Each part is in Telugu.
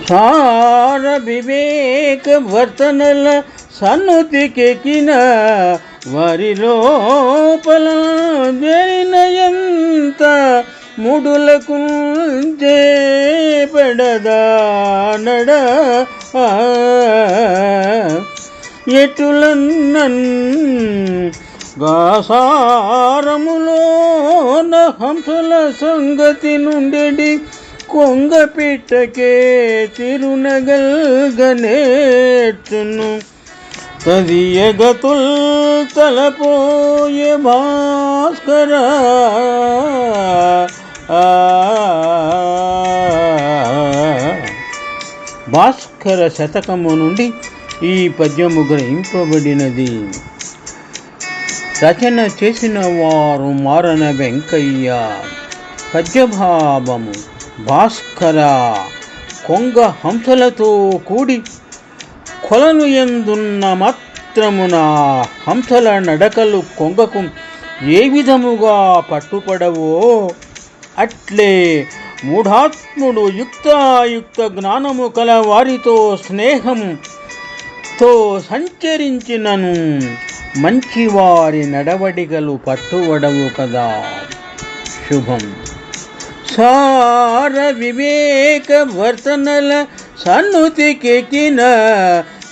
సార వివేక వర్తనల సన్నుతికెక్కిన వారి లోపల జరినయంత ముడులకు చేపడదా నడ ఎటులన్నన్ గాసారములోన హంసల సంగతి నుండి కొంగ పిట్టకే తిరునగల్గనేర్చును తదియగతుల్ తలపోయే భాస్కర భాస్కర శతకము నుండి ఈ పద్యము గ్రహింపబడినది. రచన చేసిన వారు మారన వెంకయ్య. పద్యభావము: భాస్కర కొంగ హంసలతో కూడి కొలను ఎందున్న మాత్రమున హంసల నడకలు కొంగకు ఏ విధముగా పట్టుపడవో అట్లే మూఢాత్ముడు యుక్తాయుక్త జ్ఞానము కల వారితో స్నేహంతో సంచరించినను మంచివారి నడవడికలు పట్టువడవు కదా. శుభం. సార వివేక వర్తనల సన్నుతికెక్కిన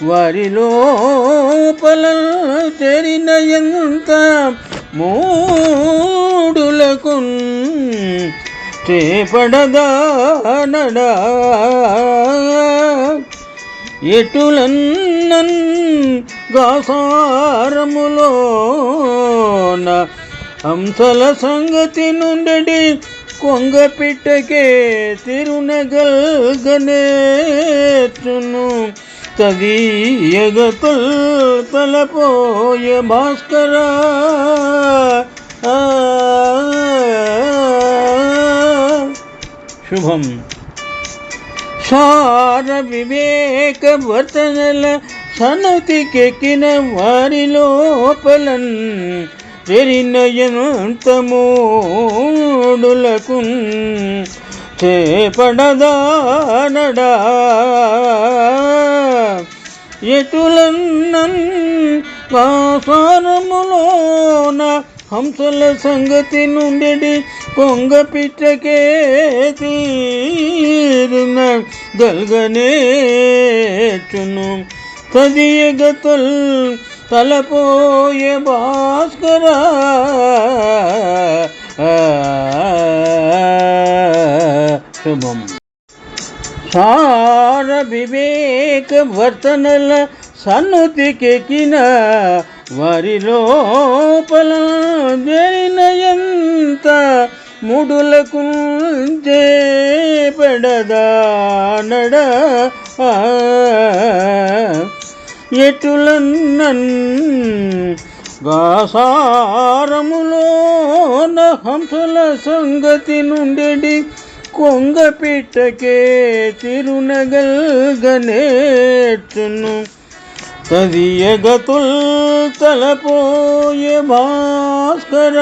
వారి లోపల చేరినయంత మూడులకు చేపడదా నడా ఎటులన్నన్ గాసారములోన హంసల సంగతి నుండి కొంగ పిట్టకే తిరునగల్గనేర్చును తదీయగతుల్ తలపోయే భాస్కర. శుభం. సార వివేక వర్తనల సన్నుతికెక్కిన వారి లోపలన్ చెరినయంత మూడులకు చేపడదా నడా ఎటులన్నన్ గాసారములోన హంసల సంగతి నుండి కొంగ పిట్టకే తీరిన గల్గనేర్చును తదియగతుల్ తలపోయే భాస్కర. శుభం. సార వివేక వర్తనల సన్నుతికెక్కిన వారి లోపల జరినయంత ముడులకు చేపడదా నడ ఎటులన్నన్ గాసారములోన హంసల సంగతి నుండి కొంగ పిట్టకే తిరునగల్గనేర్చును తదియగతుల్ తలపోయే భాస్కర.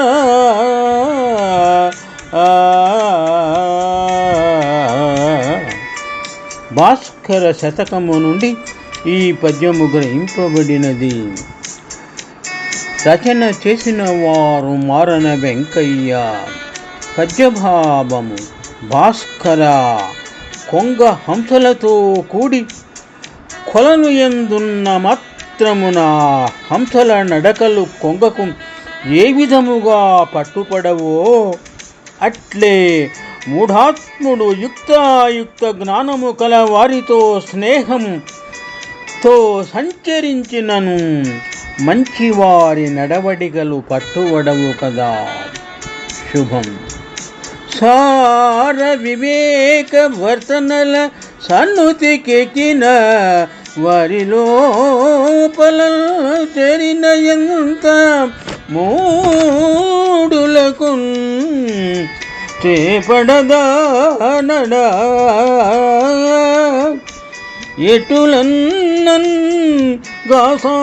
భాస్కర శతకము నుండి ఈ పద్యము గ్రహింపబడినది. రచన చేసిన వారు మారన వెంకయ్య. పద్యభావము: భాస్కర కొంగ హంసలతో కూడి కొలను ఎందున్న మాత్రమున హంసల నడకలు కొంగకు ఏ విధముగా పట్టుపడవో అట్లే మూఢాత్ముడు యుక్తాయుక్త జ్ఞానము కల వారితో స్నేహంతో సంచరించినను మంచివారి నడవడికలు పట్టువడవు కదా. శుభం. సార వివేక వర్తనల సన్నుతికెక్కిన వారి లోపల చేరినయంత మూడులకు చేపడదా నడా ఎటులన్నన్ గాసారములోన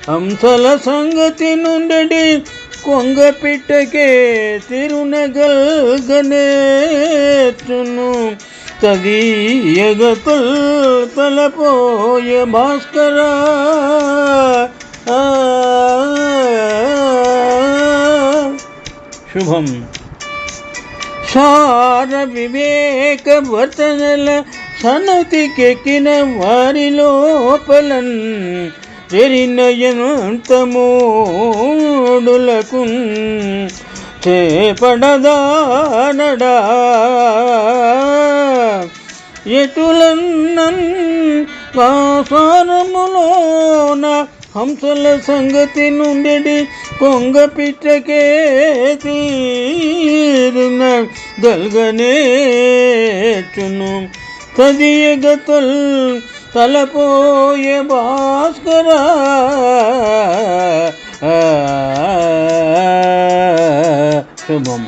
హంసల సంగతి నుండి కొంగపిట్టకే తిరునగల్గనేచును తదీయగతుల్ తలపోయ భాస్కరా. శుభం. సార వివేక వర్తనల సనతికెక్కిన వారి లోపలన్ చెరినయనంతమోడులకు చేపడదానడా ఎటులన్నన్ పాసారములోన హంసల సంగతి నుండి కొంగపిట్టకే తీరున గల్గనేచును తదియగతుల్ తలపోయే భాస్కరా. శుభం.